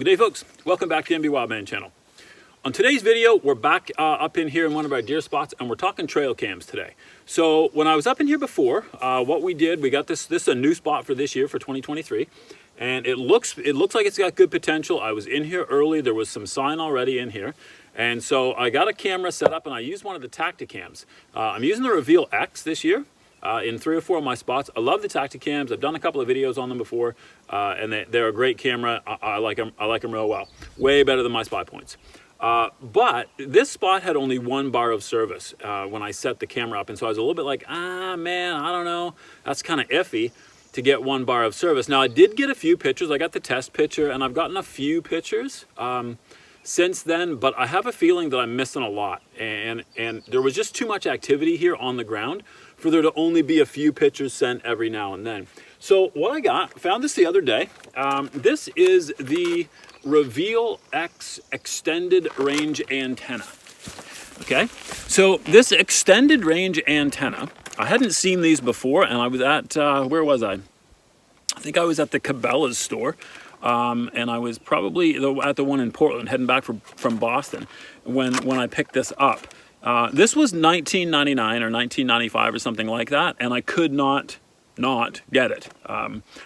Good day, folks. Welcome back to the MB Wildman channel. On today's video, we're back up in here in one of our deer spots, and we're talking trail cams today. So when I was up in here before, what we did, we got this is a new spot for this year, for 2023, and it looks like it's got good potential. I was in here early. There was some sign already in here. And so I got a camera set up, and I used one of the Tactacams. I'm using the Reveal X this year in 3 or 4 of my spots. I love the Tactacams. I've done a couple of videos on them before, and they're a great camera. I like them real well. Way better than my Spy Points. But this spot had only 1 bar of service when I set the camera up, and so I was a little bit like, man, I don't know. That's kind of iffy to get 1 bar of service. Now, I did get a few pictures. I got the test picture, and I've gotten a few pictures since then, but I have a feeling that I'm missing a lot, and there was just too much activity here on the ground for there to only be a few pictures sent every now and then. So what I found this the other day. This is the Reveal X extended range antenna. Okay, so this extended range antenna, I hadn't seen these before, and I was at, where was I? I think I was at the Cabela's store. And I was probably at the one in Portland, heading back from Boston, when I picked this up. This was $19.99 or $19.95 or something like that, and I could not get it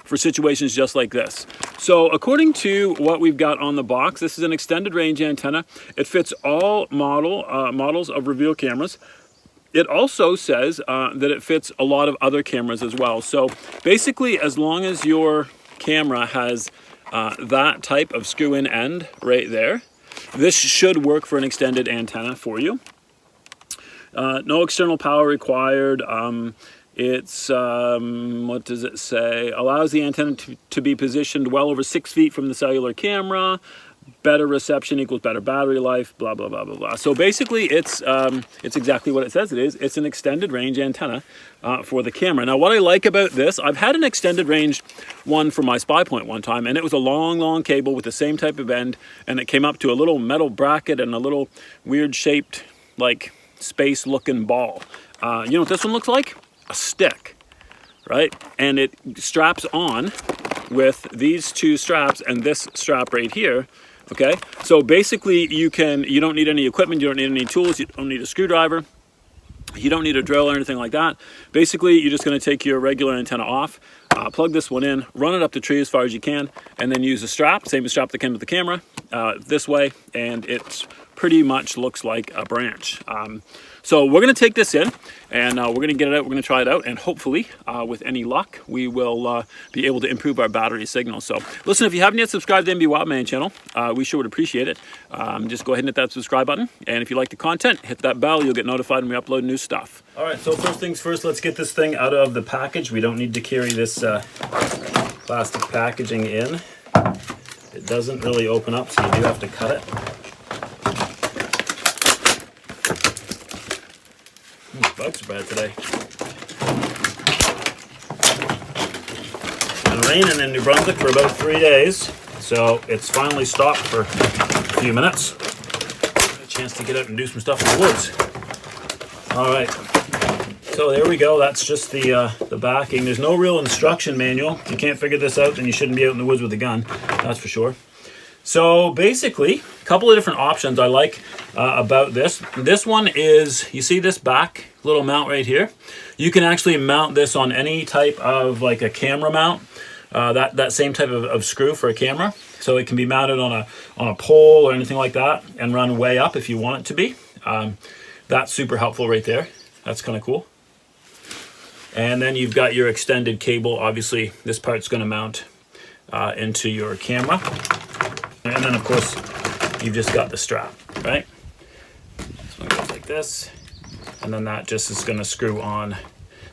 for situations just like this. So according to what we've got on the box, this is an extended range antenna. It fits all models of Reveal cameras. It also says that it fits a lot of other cameras as well. So basically, as long as your camera has that type of screw-in end right there, this should work for an extended antenna for you. No external power required. It's, what does it say? Allows the antenna to be positioned well over 6 feet from the cellular camera. Better reception equals better battery life, blah, blah, blah, blah, blah. So basically, it's exactly what it says it is. It's an extended range antenna for the camera. Now, what I like about this, I've had an extended range one for my Spy Point one time, and it was a long, long cable with the same type of end, and it came up to a little metal bracket and a little weird shaped, like, space-looking ball. You know what this one looks like? A stick, right? And it straps on with these 2 straps and this strap right here. Okay, so basically you don't need any equipment, you don't need any tools, you don't need a screwdriver, you don't need a drill or anything like that. Basically, you're just going to take your regular antenna off, plug this one in, run it up the tree as far as you can, and then use a strap, same strap that came with the camera, this way, and it pretty much looks like a branch. So we're going to take this in, and we're going to get it out, we're going to try it out, and hopefully, with any luck, we will be able to improve our battery signal. So listen, if you haven't yet subscribed to the MB Wildman channel, we sure would appreciate it. Just go ahead and hit that subscribe button, and if you like the content, hit that bell, you'll get notified when we upload new stuff. All right, so first things first, let's get this thing out of the package. We don't need to carry this plastic packaging in. It doesn't really open up, so you do have to cut it. Bugs are bad today. It's been raining in New Brunswick for about 3 days, so it's finally stopped for a few minutes. Got a chance to get out and do some stuff in the woods. All right, so there we go. That's just the backing. There's no real instruction manual. If you can't figure this out, then you shouldn't be out in the woods with a gun. That's for sure. So basically, a couple of different options I like about this. This one is, you see this back little mount right here? You can actually mount this on any type of, like, a camera mount, that same type of screw for a camera. So it can be mounted on a pole or anything like that and run way up if you want it to be. That's super helpful right there. That's kind of cool. And then you've got your extended cable. Obviously, this part's going to mount into your camera. And then, of course, you've just got the strap, right? This one goes like this, and then that just is going to screw on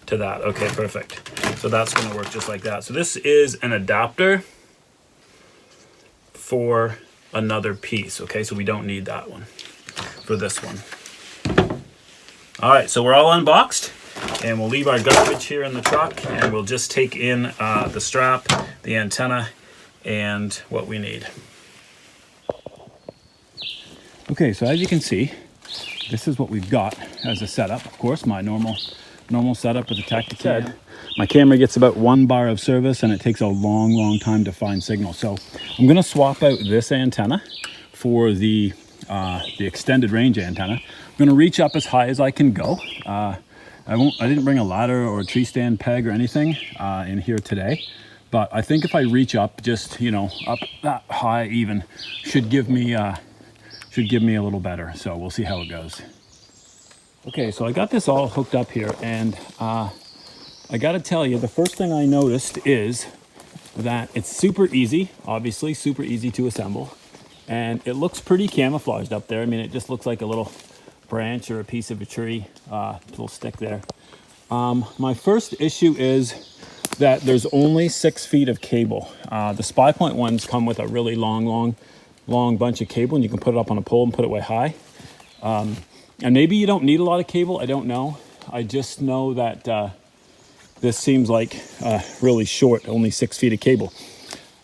to that. Okay, perfect. So that's going to work just like that. So this is an adapter for another piece, okay? So we don't need that one for this one. All right, so we're all unboxed, and we'll leave our garbage here in the truck, and we'll just take in the strap, the antenna, and what we need. Okay, so as you can see, this is what we've got as a setup. Of course, my normal setup with the Tactacam. my camera gets about 1 bar of service and it takes a long time to find signal. So I'm going to swap out this antenna for the extended range antenna. I'm going to reach up as high as I can go. I didn't bring a ladder or a tree stand peg or anything in here today, but I think if I reach up, just, you know, up that high even, should give me a little better. So we'll see how it goes. Okay, so I got this all hooked up here, and I got to tell you, the first thing I noticed is that it's super easy, obviously super easy to assemble, and it looks pretty camouflaged up there. I mean, it just looks like a little branch or a piece of a tree, little stick there. My first issue is that there's only 6 feet of cable. The SPY Point ones come with a really long bunch of cable, and you can put it up on a pole and put it way high. And maybe you don't need a lot of cable, I don't know. I just know that this seems like really short, only 6 feet of cable.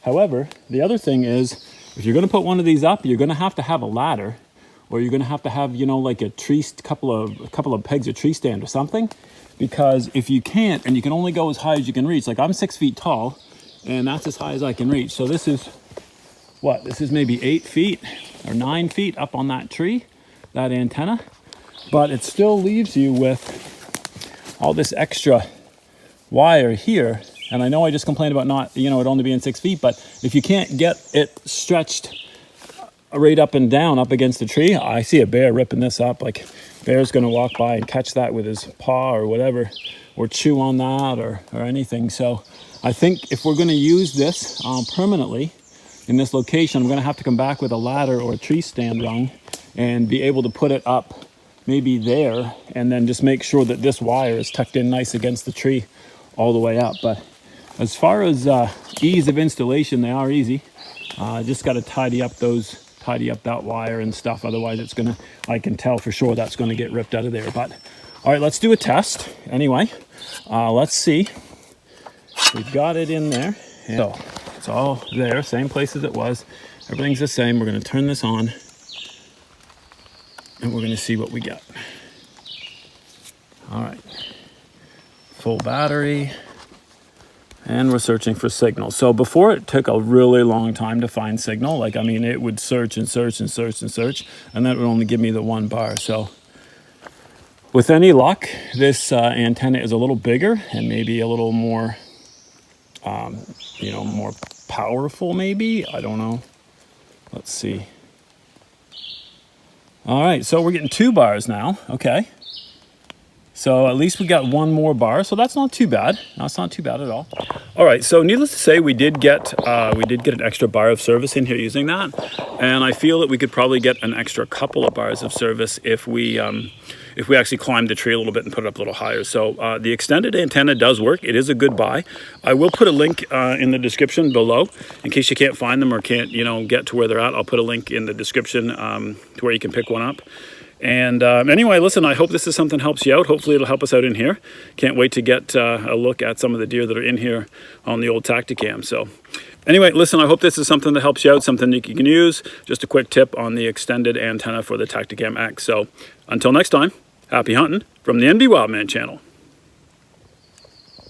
However, the other thing is, if you're going to put one of these up, you're going to have a ladder, or you're going to have, you know, like a couple of pegs of tree stand or something. Because if you can't, and you can only go as high as you can reach, like I'm 6 feet tall, and that's as high as I can reach. So this is what? This is maybe 8 feet or 9 feet up on that tree, that antenna. But it still leaves you with all this extra wire here. And I know I just complained about not, you know, it only being 6 feet, but if you can't get it stretched right up and down up against the tree, I see a bear ripping this up. Like, bear's gonna walk by and catch that with his paw or whatever, or chew on that or anything. So I think if we're gonna use this permanently in this location, I'm gonna have to come back with a ladder or a tree stand rung and be able to put it up maybe there, and then just make sure that this wire is tucked in nice against the tree all the way up. But as far as ease of installation, they are easy. Just got to tidy up that wire and stuff. Otherwise, I can tell for sure that's going to get ripped out of there. But all right, let's do a test anyway. Let's see. We've got it in there. So it's all there, same place as it was. Everything's the same. We're going to turn this on, and we're going to see what we get. All right, full battery, and we're searching for signal. So before, it took a really long time to find signal. Like, I mean, it would search and search and search and search, and that would only give me the 1 bar. So with any luck, this antenna is a little bigger and maybe a little more, you know, more powerful maybe. I don't know. Let's see. All right, so we're getting 2 bars now. Okay. So at least we got 1 more bar, so that's not too bad. That's not too bad at all. All right, so needless to say, we did get an extra bar of service in here using that, and I feel that we could probably get an extra couple of bars of service if we actually climbed the tree a little bit and put it up a little higher. So the extended antenna does work. It is a good buy. I will put a link in the description below in case you can't find them or can't, you know, get to where they're at. I'll put a link in the description to where you can pick one up. And anyway, listen, I hope this is something that helps you out. Hopefully it'll help us out in here. Can't wait to get a look at some of the deer that are in here on the old Tactacam. So anyway, listen, I hope this is something that helps you out, something that you can use. Just a quick tip on the extended antenna for the Tactacam X. So until next time, happy hunting from the NB Wildman channel.